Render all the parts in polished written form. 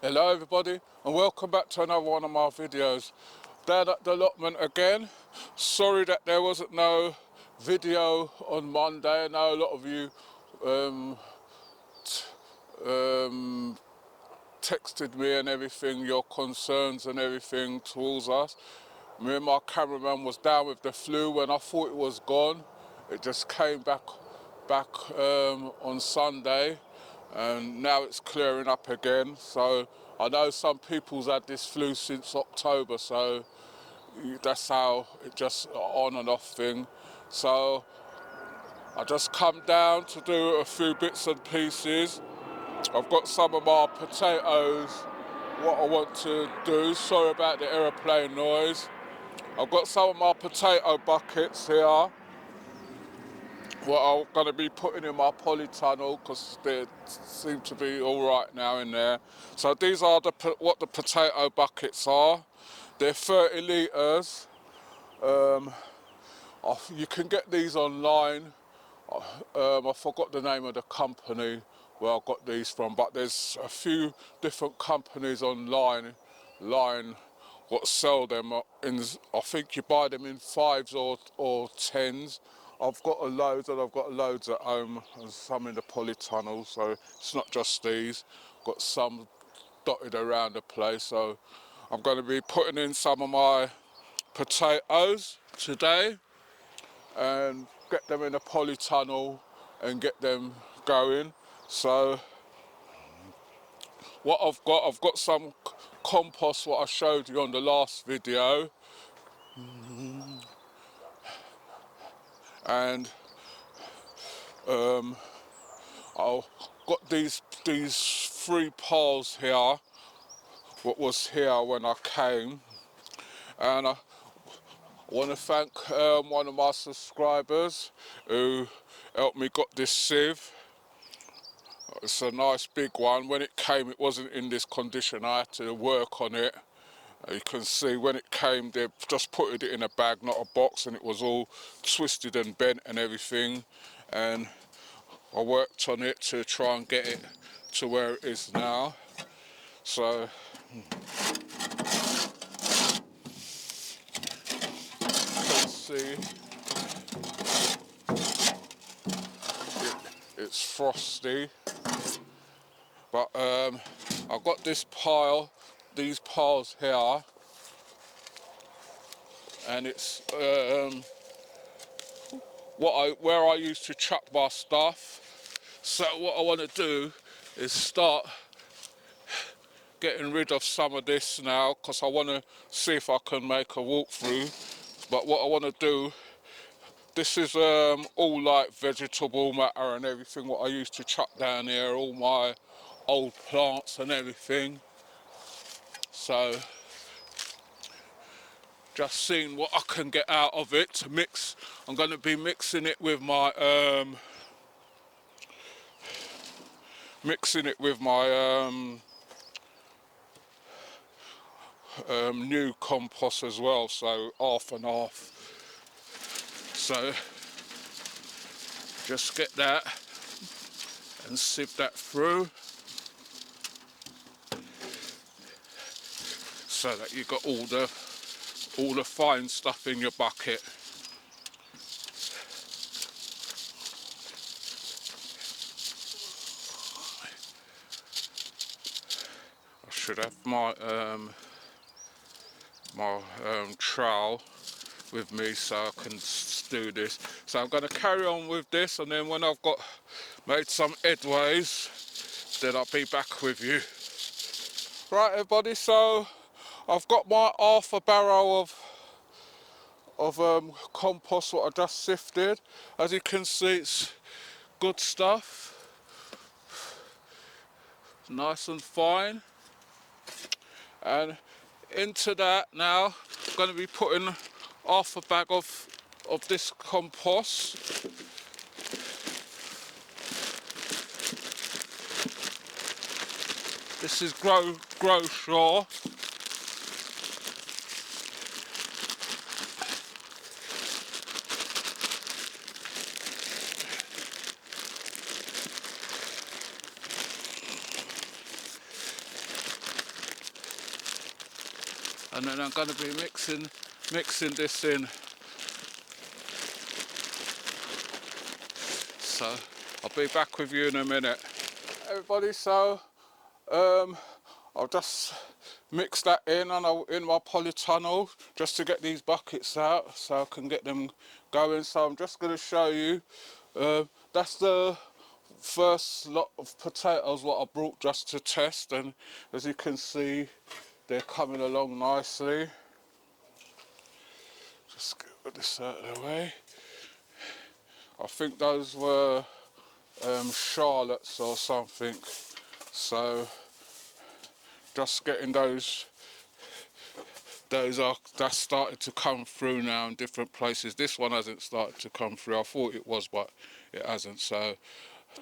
Hello everybody and welcome back to another one of my videos. Down at the allotment again. Sorry that there wasn't no video on Monday. I know a lot of you texted me and everything, your concerns and everything towards us. Me and my cameraman was down with the flu when I thought it was gone. It just came back on Sunday, and now it's clearing up again. So I know some people's had this flu since October, so that's how it just on and off thing. So I just come down to do a few bits and pieces. I've got some of my potatoes, what I want to do. Sorry about the aeroplane noise. I've got some of my potato buckets here, what I'm going to be putting in my polytunnel because they seem to be all right now in there. So these are what the potato buckets are. They're 30 litres. You can get these online. I forgot the name of the company where I got these from, but there's a few different companies online what sell them in. I think you buy them in 5s or 10s. I've got loads at home and some in the polytunnel, so it's not just these. Got some dotted around the place, so I'm going to be putting in some of my potatoes today and get them in a polytunnel and get them going. So what I've got some compost what I showed you on the last video, and I've got these 3 piles here what was here when I came, and I want to thank one of my subscribers who helped me got this sieve. It's a nice big one. When it came it wasn't in this condition, I had to work on it. You can see when it came they just put it in a bag, not a box, and it was all twisted and bent and everything, and I worked on it to try and get it to where it is now. So you can see it's frosty, but I've got these piles here, and it's where I used to chuck my stuff. So what I want to do is start getting rid of some of this now, because I want to see if I can make a walkthrough. But what I want to do, this is all like vegetable matter and everything what I used to chuck down here, all my old plants and everything. So just seeing what I can get out of it to mix. I'm going to be mixing it with my new compost as well, so half and half. So just get that and sieve that through so that you got all the fine stuff in your bucket. I should have my trowel with me so I can do this. So I'm going to carry on with this, and then when I've made some headways, then I'll be back with you. Right everybody, so I've got my half a barrel of compost what I just sifted. As you can see, it's good stuff, nice and fine. And into that now I'm going to be putting half a bag of this compost. This is Grow Sure. and then I'm going to be mixing this in. So I'll be back with you in a minute. Everybody, so I'll just mix that in my polytunnel just to get these buckets out so I can get them going. So I'm just going to show you, that's the first lot of potatoes what I brought just to test, and as you can see they're coming along nicely. Just get this out of the way. I think those were Charlottes or something, so just getting that's started to come through now in different places. This one hasn't started to come through. I thought it was, but it hasn't, so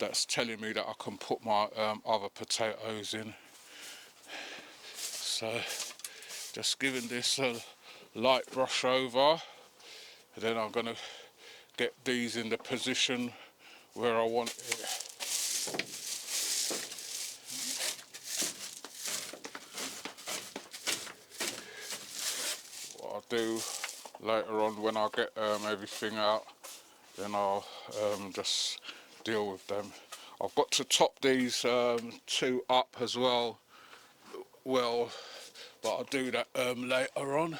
that's telling me that I can put my other potatoes in. So just giving this a light brush over, and then I'm going to get these in the position where I want it. What I'll do later on when I get everything out, then I'll just deal with them. I've got to top these two up as well, but I'll do that later on.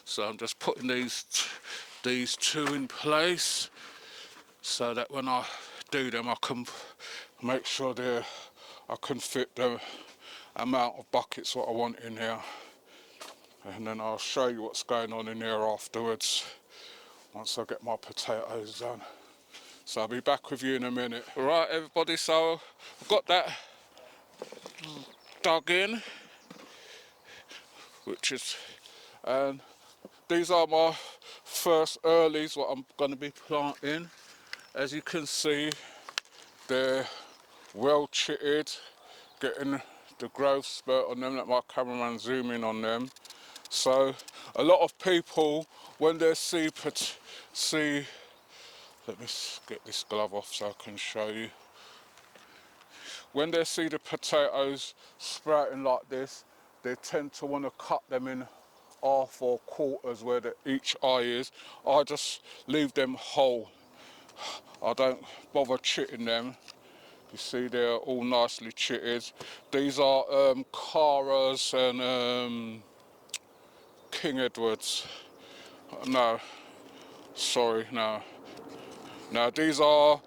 So I'm just putting these two in place so that when I do them I can make sure I can fit the amount of buckets what I want in here, and then I'll show you what's going on in here afterwards once I get my potatoes done. So I'll be back with you in a minute. Alright everybody, so I've got that dug in, and these are my first earlies what I'm going to be planting. As you can see, they're well chitted, getting the growth spurt on them. Let my cameraman zoom in on them. So a lot of people, when they see, let me get this glove off so I can show you. When they see the potatoes sprouting like this, they tend to want to cut them in half or quarters where each eye is. I just leave them whole. I don't bother chitting them. You see they're all nicely chitted. These are Caras and King Edwards. No, sorry, no. Now these are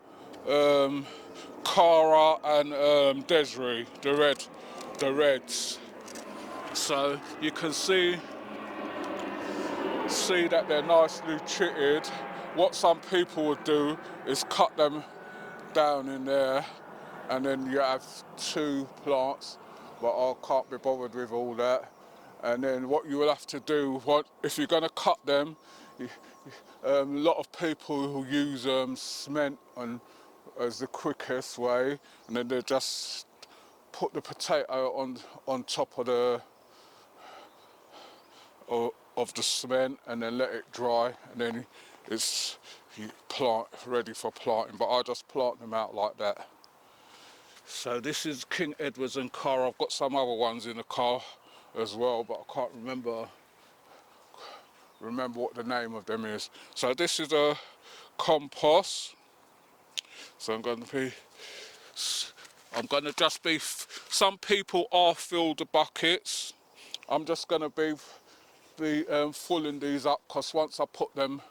Cara and Desiree, the reds. So you can see that they're nicely chitted. What some people would do is cut them down in there, and then you have two plants, but I can't be bothered with all that. And then what you will have to do, if you're going to cut them, a lot of people who use cement as the quickest way, and then they just put the potato on top of the cement and then let it dry, and then it's ready for planting. But I just plant them out like that. So this is King Edwards and Cara. I've got some other ones in the car as well, but I can't remember what the name of them is. So this is a compost. So I'm going to just be, some people are filled the buckets. I'm just going to be filling these up, because once I put them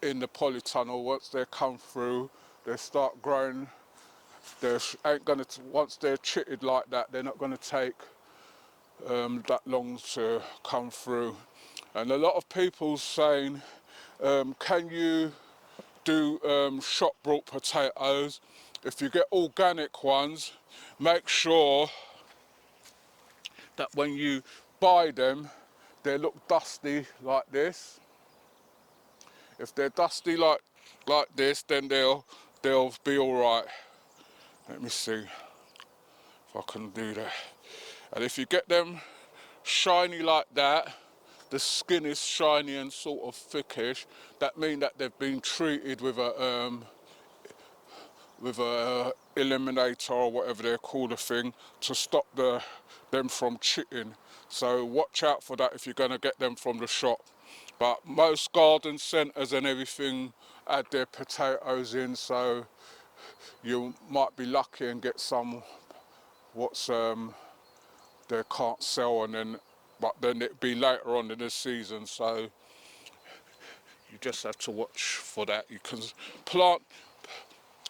in the polytunnel, once they come through, they start growing. Once they're chitted like that, they're not going to take that long to come through. And a lot of people saying, can you do shop brought potatoes? If you get organic ones, make sure that when you buy them, they look dusty like this. If they're dusty like this, then they'll be all right. Let me see if I can do that. And if you get them shiny like that, the skin is shiny and sort of thickish, that means that they've been treated with with a eliminator or whatever they call the thing to stop them from chitting. So watch out for that if you're going to get them from the shop. But most garden centres and everything add their potatoes in, so you might be lucky and get some what's they can't sell, but then it'd be later on in the season, so you just have to watch for that. You can plant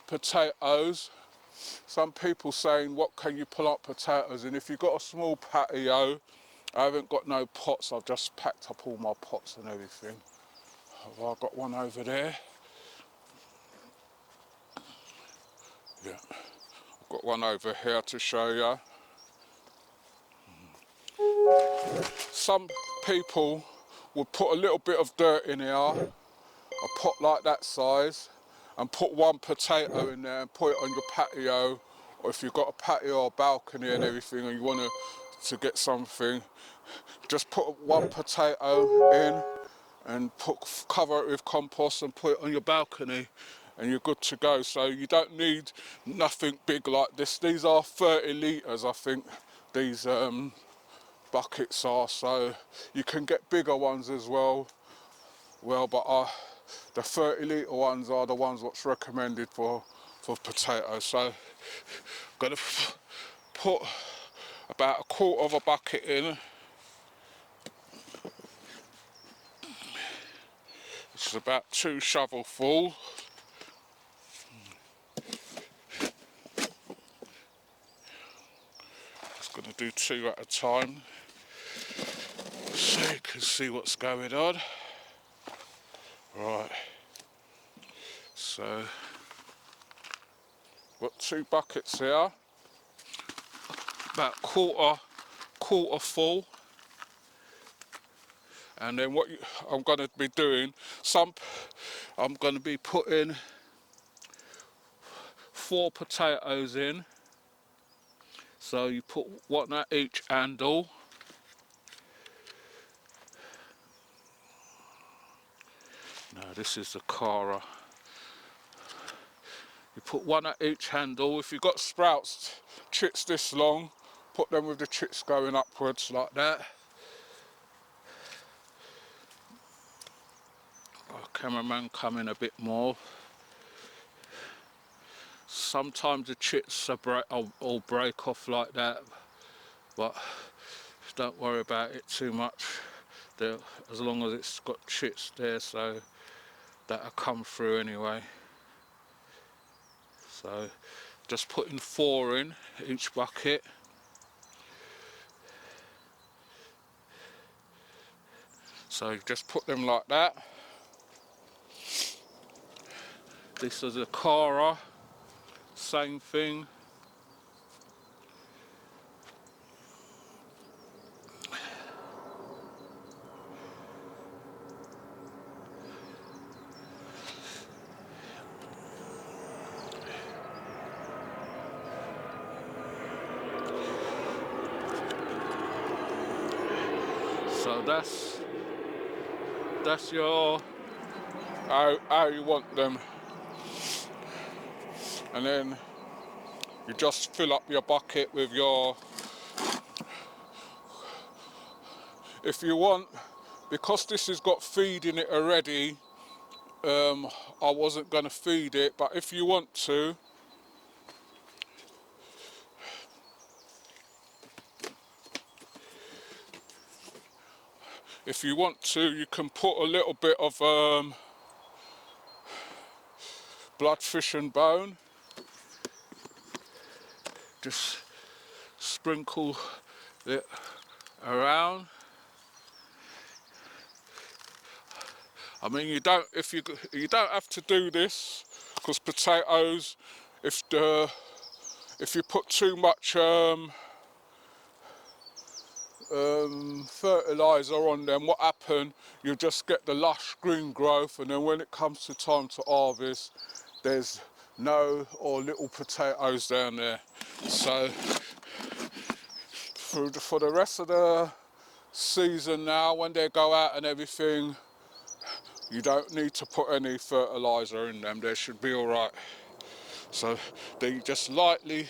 potatoes. Some people saying, what can you plant potatoes in? If you've got a small patio, I haven't got no pots, I've just packed up all my pots and everything. I've got one over there. Yeah, I've got one over here to show you. Some people would put a little bit of dirt in here, a pot like that size, and put one potato in there and put it on your patio, or if you've got a patio or balcony and everything and you want to get something, just put one potato in and cover it with compost and put it on your balcony and you're good to go. So you don't need nothing big like this. These are 30 litres, I think, these buckets are, so you can get bigger ones as well. But the 30 litre ones are the ones what's recommended for potatoes. So I'm going to put about a quarter of a bucket in. It's about 2 shovelfuls. Just going to do 2 at a time so you can see what's going on. Right, so got 2 buckets here, about quarter full. And then what I'm going to be doing, I'm going to be putting 4 potatoes in. So you put one at each handle. No, this is the Cara. You put one at each handle. If you've got sprouts, chits this long, put them with the chits going upwards like that. Our cameraman come in a bit more. Sometimes the chits will break off like that, but don't worry about it too much. As long as it's got chits there, so that'll come through anyway. So just putting 4 in each bucket. So just put them like that. This is a Cara, same thing. So that's your how you want them, and then you just fill up your bucket with your, if you want, because this has got feed in it already, I wasn't going to feed it, but if you want to, you can put a little bit of bloodfish and bone. Just sprinkle it around. I mean, you don't have to do this, because potatoes, if you put too much fertiliser on them, what happen? You just get the lush green growth, and then when it comes to time to harvest, there's no or little potatoes down there. So for the rest of the season now, when they go out and everything, you don't need to put any fertiliser in them. They should be all right. So then you just lightly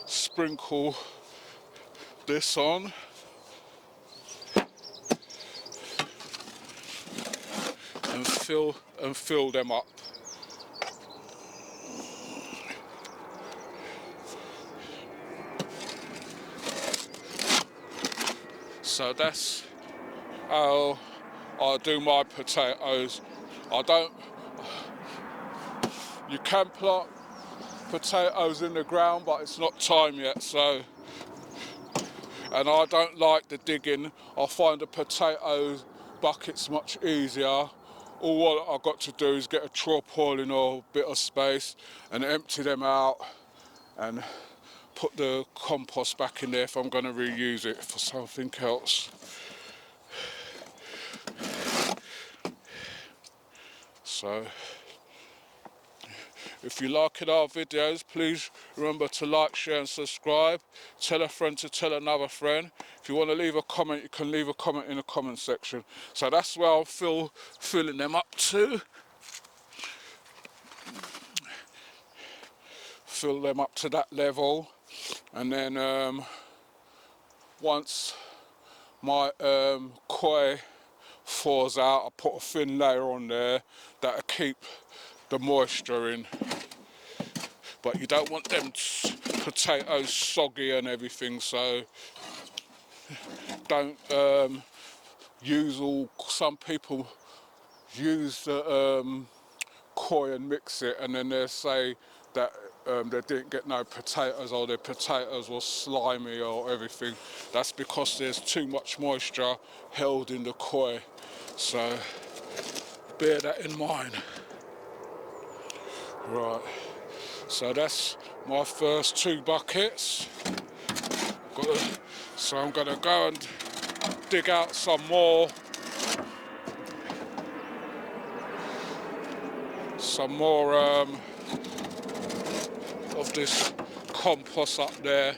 sprinkle this on, and fill them up. So that's how I do my potatoes. You can plant potatoes in the ground, but it's not time yet, so, and I don't like the digging. I find the potato buckets much easier. All I've got to do is get a tarpaulin or a bit of space and empty them out and put the compost back in there if I'm going to reuse it for something else. So if you're liking our videos, please remember to like, share and subscribe. Tell a friend to tell another friend. If you want to leave a comment, you can leave a comment in the comment section. So that's where I'll filling them up to. Fill them up to that level, and then once my koi thaws out, I put a thin layer on there that'll keep the moisture in. But you don't want them potatoes soggy and everything, so don't use all. Some people use the koi and mix it, and then they say that they didn't get no potatoes, or their potatoes were slimy or everything. That's because there's too much moisture held in the koi, so bear that in mind. Right, so that's my first 2 buckets. So I'm gonna go and dig out some more of this compost up there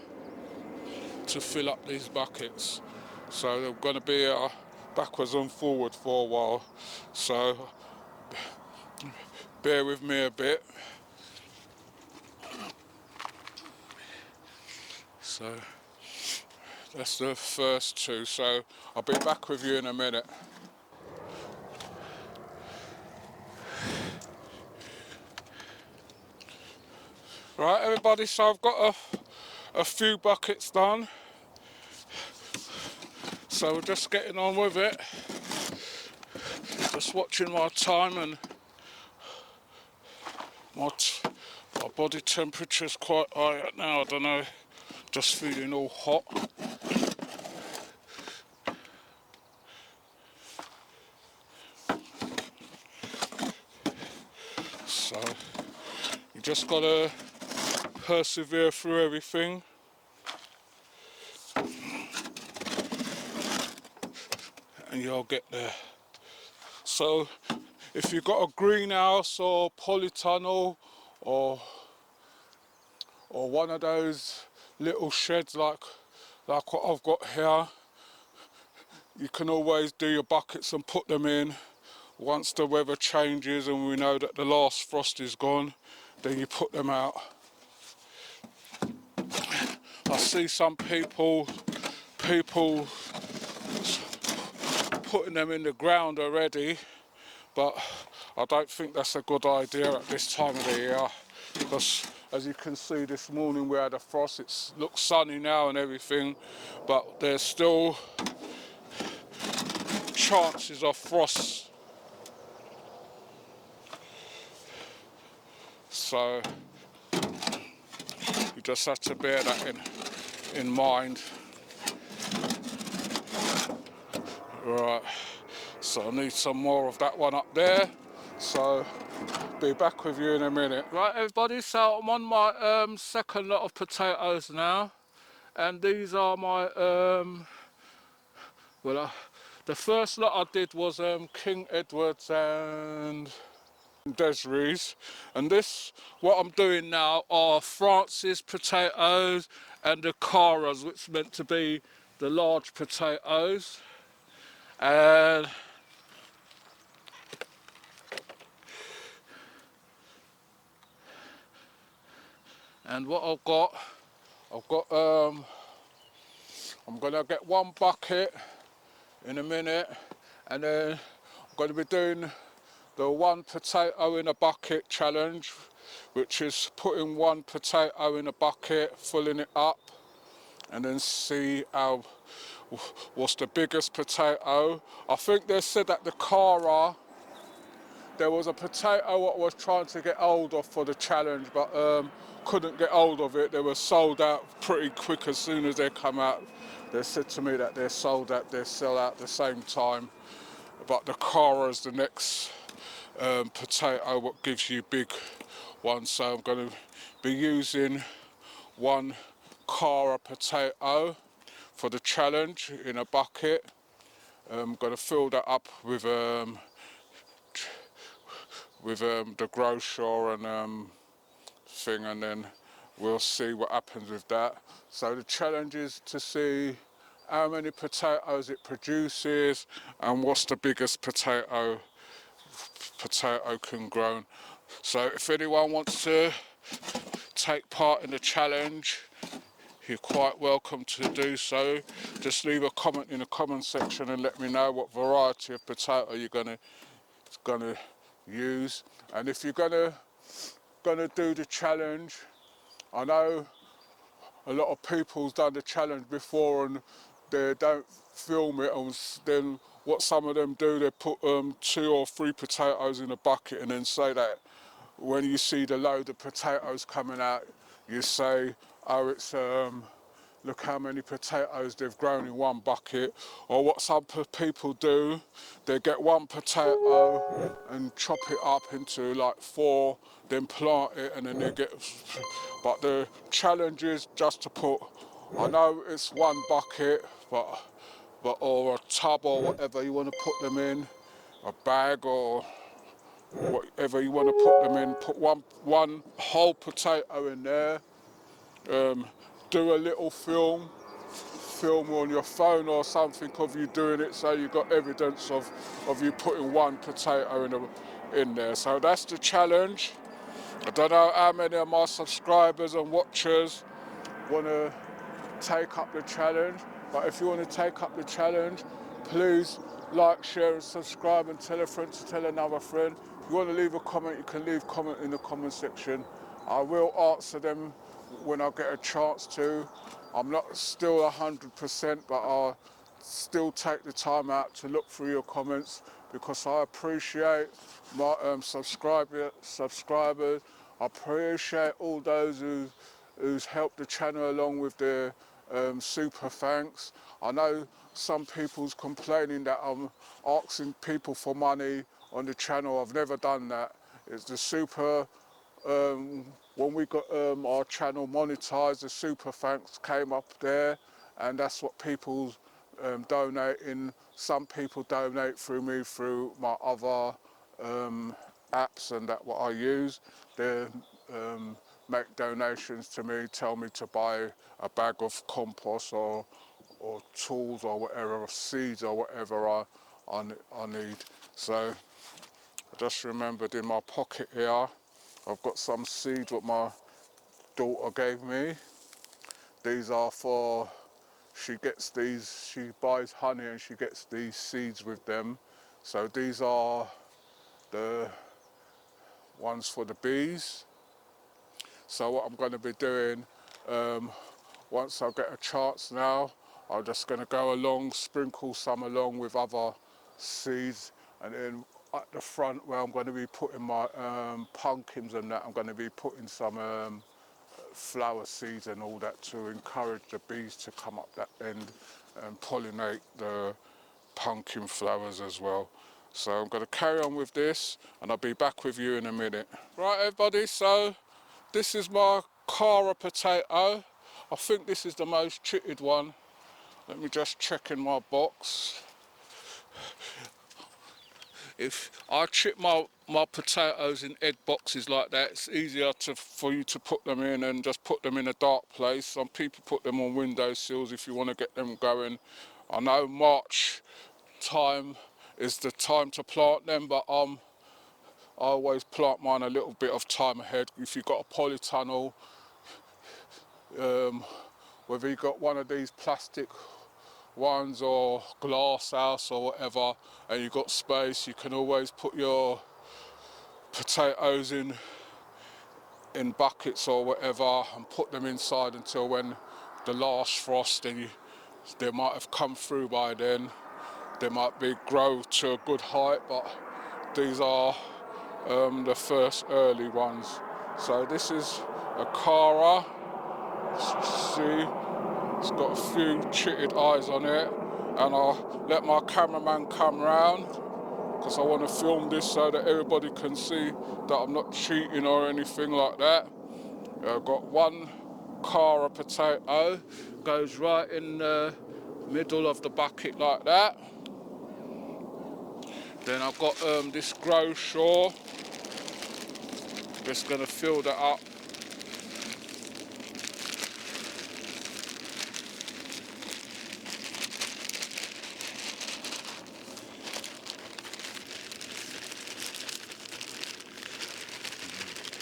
to fill up these buckets. So they're going to be backwards and forward for a while, so bear with me a bit. So that's the first 2, so I'll be back with you in a minute. Right everybody, so I've got a few buckets done, so we're just getting on with it, just watching my time, and my body temperature's quite high now, I don't know, just feeling all hot. So you just gotta persevere through everything. And you'll get there. So if you've got a greenhouse or polytunnel or one of those little sheds like what I've got here, you can always do your buckets and put them in. Once the weather changes and we know that the last frost is gone, then you put them out. I see some people putting them in the ground already, but I don't think that's a good idea at this time of the year, because as you can see this morning we had a frost. It looks sunny now and everything, but there's still chances of frost. So you just have to bear that in mind. Right, so I need some more of that one up there, so be back with you in a minute. Right everybody, so I'm on my second lot of potatoes now, and these are my the first lot I did was King Edward's and Desirées, and this, what I'm doing now, are France's potatoes and the Caras, which are meant to be the large potatoes. And And what I've got, I'm gonna get one bucket in a minute, and then I'm gonna be doing the one potato in a bucket challenge, which is putting one potato in a bucket, filling it up, and then see how, what's the biggest potato. I think they said that the Cara, there was a potato I was trying to get hold of for the challenge, but couldn't get hold of it. They were sold out pretty quick as soon as they come out. They said to me that they're sold out, they sell out at the same time. But the Cara is the next potato what gives you big ones. So I'm going to be using one Cara potato for the challenge in a bucket. I'm going to fill that up with the grocer and thing, and then we'll see what happens with that. So the challenge is to see how many potatoes it produces and what's the biggest potato can grow. So if anyone wants to take part in the challenge, you're quite welcome to do so. Just leave a comment in the comment section and let me know what variety of potato you're gonna use. And if you're gonna do the challenge, I know a lot of people's done the challenge before and they don't film it, and then what some of them do, they put 2 or 3 potatoes in a bucket and then say that when you see the load of potatoes coming out, you say, oh, it's look how many potatoes they've grown in one bucket. Or what some people do, they get one potato and chop it up into like 4, then plant it, and then they get. But the challenge is just to put, I know it's one bucket, but or a tub or whatever you want to put them in, a bag or whatever you want to put them in, put one whole potato in there, do a little film on your phone or something of you doing it, so you got evidence of you putting one potato in there. So that's the challenge. I don't know how many of my subscribers and watchers want to take up the challenge, but if you want to take up the challenge, please like, share and subscribe, and tell a friend to tell another friend. If you want to leave a comment, you can leave a comment in the comment section. I will answer them when I get a chance to. I'm not still 100%, but I'll still take the time out to look through your comments, because I appreciate my subscribers. I appreciate all those who's helped the channel along with their super thanks. I know some people's complaining that I'm asking people for money on the channel. I've never done that. It's the super, when we got our channel monetized, the super thanks came up there, and that's what people donating. Some people donate through me through my other apps and that what I use. They make donations to me, tell me to buy a bag of compost or tools or whatever, or seeds or whatever I need. So I just remembered in my pocket here, I've got some seeds what my daughter gave me. These are for, she buys honey and she gets these seeds with them. So these are the ones for the bees. So what I'm going to be doing, once I get a chance now, I'm just going to go along, sprinkle some along with other seeds, and then at the front where I'm going to be putting my pumpkins and that, I'm going to be putting some flower seeds and all that to encourage the bees to come up that end and pollinate the pumpkin flowers as well. So I'm going to carry on with this and I'll be back with you in a minute. Right everybody, so this is my Cara potato. I think this is the most chitted one. Let me just check in my box. If I chip my potatoes in egg boxes like that, it's easier for you to put them in and just put them in a dark place. Some people put them on windowsills if you want to get them going. I know March time is the time to plant them, but I always plant mine a little bit of time ahead. If you've got a polytunnel, whether you got one of these plastic ones or glass house or whatever, and you've got space, you can always put your potatoes in buckets or whatever and put them inside until when the last frost, and they might have come through by then. They might grow to a good height, but these are the first early ones. So this is a Cara. See, it's got a few chitted eyes on it, and I'll let my cameraman come round because I want to film this so that everybody can see that I'm not cheating or anything like that. I've got one Cara potato, goes right in the middle of the bucket like that. Then I've got this grow shore, just going to fill that up.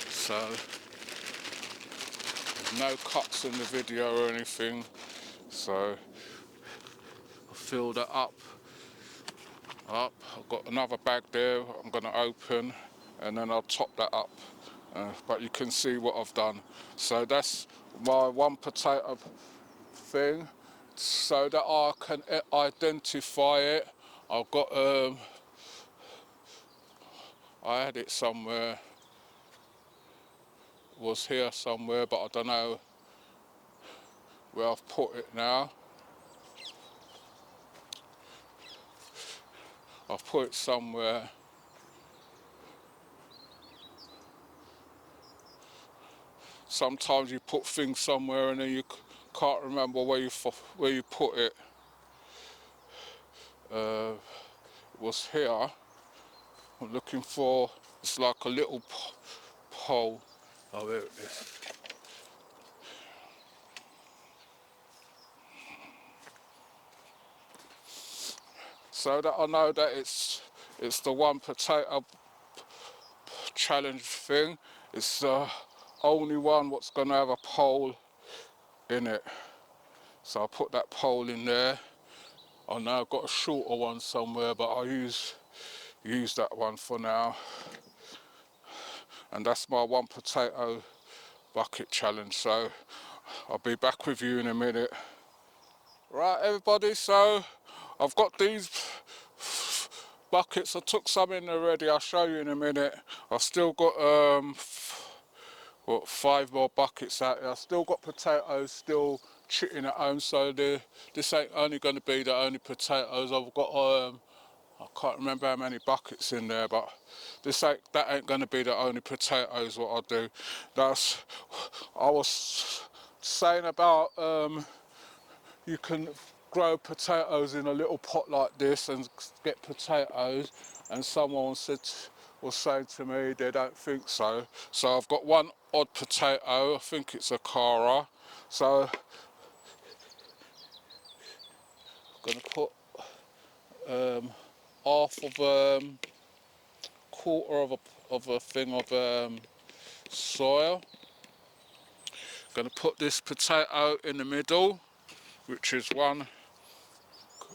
So there's no cuts in the video or anything, so I'll fill that up. I've got another bag there I'm going to open, and then I'll top that up. But you can see what I've done. So that's my one potato thing, so that I can identify it. I've got I had it somewhere, was here somewhere, but I don't know where I've put it now. I've put it somewhere. Sometimes you put things somewhere and then you can't remember where you put it. It was here. I'm looking for, it's like a little pole. Oh, there it is. So that I know that it's the one potato challenge thing. It's the only one what's going to have a pole in it. So I'll put that pole in there. I know I've got a shorter one somewhere, but I'll use that one for now. And that's my one potato bucket challenge. So I'll be back with you in a minute. Right, everybody, so I've got these buckets. I took some in already, I'll show you in a minute. I've still got 5 more buckets out there. I've still got potatoes still chitting at home, so this ain't only going to be the only potatoes. I've got I can't remember how many buckets in there, but that ain't going to be the only potatoes what I do. I was saying about you can grow potatoes in a little pot like this and get potatoes, and someone was saying to me they don't think so. So I've got one odd potato, I think it's a Cara. So I'm going to put half of quarter of a thing of soil. Going to put this potato in the middle, which is one,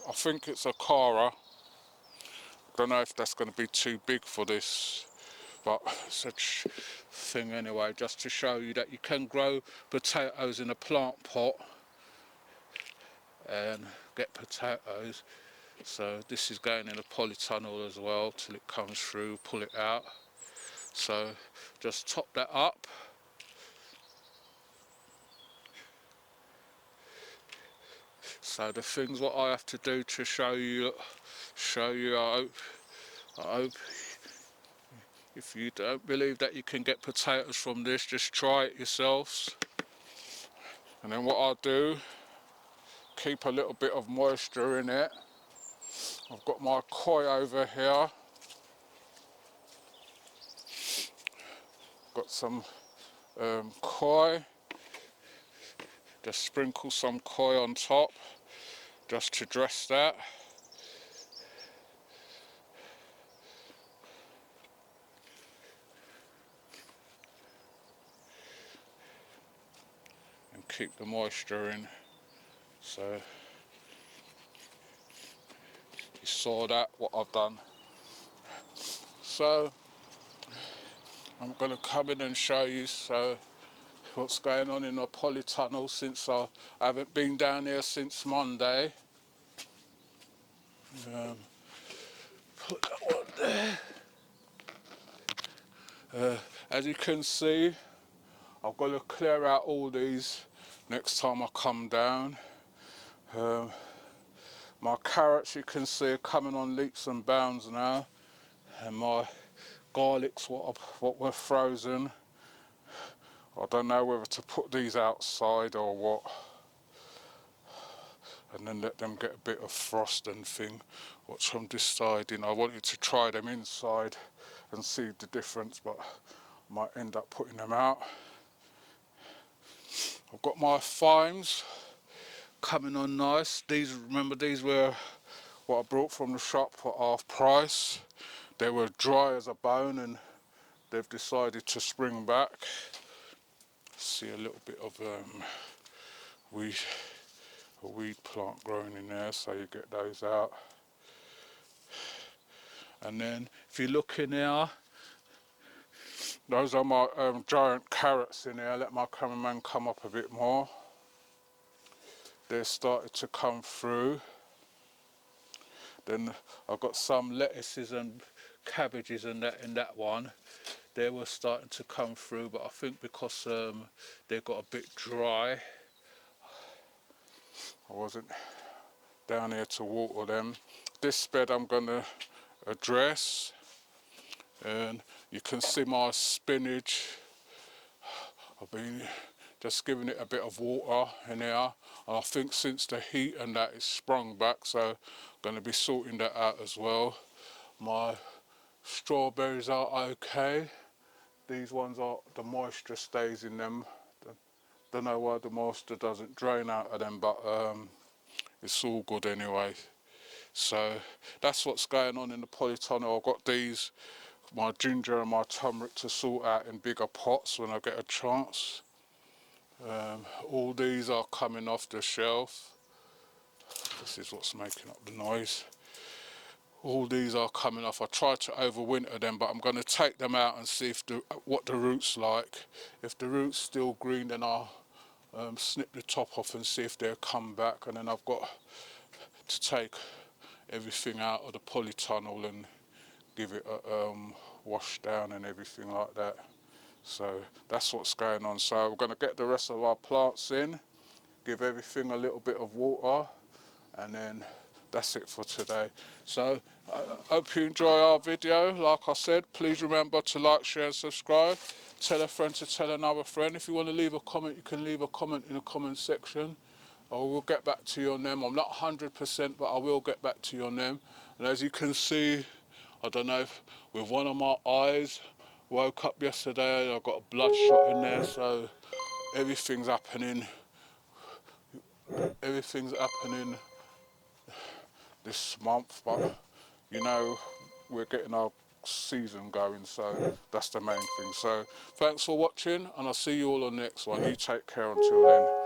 I think it's a Cara. Don't know if that's going to be too big for this, but it's a thing anyway, just to show you that you can grow potatoes in a plant pot and get potatoes. So this is going in a polytunnel as well till it comes through, pull it out. So just top that up. So the things what I have to do to show you, I hope if you don't believe that you can get potatoes from this, just try it yourselves. And then what I'll do, keep a little bit of moisture in it. I've got my koi over here. Got some koi. Just sprinkle some koi on top, just to dress that. And keep the moisture in. So you saw that, what I've done. So I'm going to come in and show you what's going on in the polytunnel since I haven't been down here since Monday. Put that one there. As you can see, I've got to clear out all these next time I come down. My carrots, you can see, are coming on leaps and bounds now, and my garlics, what were frozen. I don't know whether to put these outside or what, and then let them get a bit of frost and thing, which I'm deciding. I wanted to try them inside and see the difference, but I might end up putting them out. I've got my thymes coming on nice. Remember these were what I brought from the shop for half price. They were dry as a bone and they've decided to spring back. See a little bit of a weed plant growing in there, so you get those out. And then if you look in here, those are my giant carrots in here. Let my cameraman come up a bit more. They're starting to come through. Then I've got some lettuces and cabbages and that in that one. They were starting to come through, but I think because they got a bit dry, I wasn't down here to water them. This bed I'm going to address, and you can see my spinach. I've been just giving it a bit of water in here, and I think since the heat and that, it's sprung back, so I'm going to be sorting that out as well. My strawberries are okay. These ones are, the moisture stays in them. Don't know why the moisture doesn't drain out of them, but it's all good anyway. So that's what's going on in the polytunnel. I've got these, my ginger and my turmeric, to sort out in bigger pots when I get a chance. All these are coming off the shelf. This is what's making up the noise. All these are coming off. I tried to overwinter them, but I'm going to take them out and see what the root's like. If the root's still green, then I'll snip the top off and see if they'll come back. And then I've got to take everything out of the polytunnel and give it a wash down and everything like that. So that's what's going on. So we're going to get the rest of our plants in, give everything a little bit of water, and then that's it for today. So I hope you enjoy our video. Like I said, please remember to like, share and subscribe. Tell a friend to tell another friend. If you want to leave a comment, you can leave a comment in the comment section. I will get back to you on them. I'm not 100%, but I will get back to you on them. And as you can see, I don't know, with one of my eyes, woke up yesterday, I got a bloodshot in there, so everything's happening this month, but you know, we're getting our season going, so that's the main thing. So thanks for watching, and I'll see you all on the next one. You take care until then.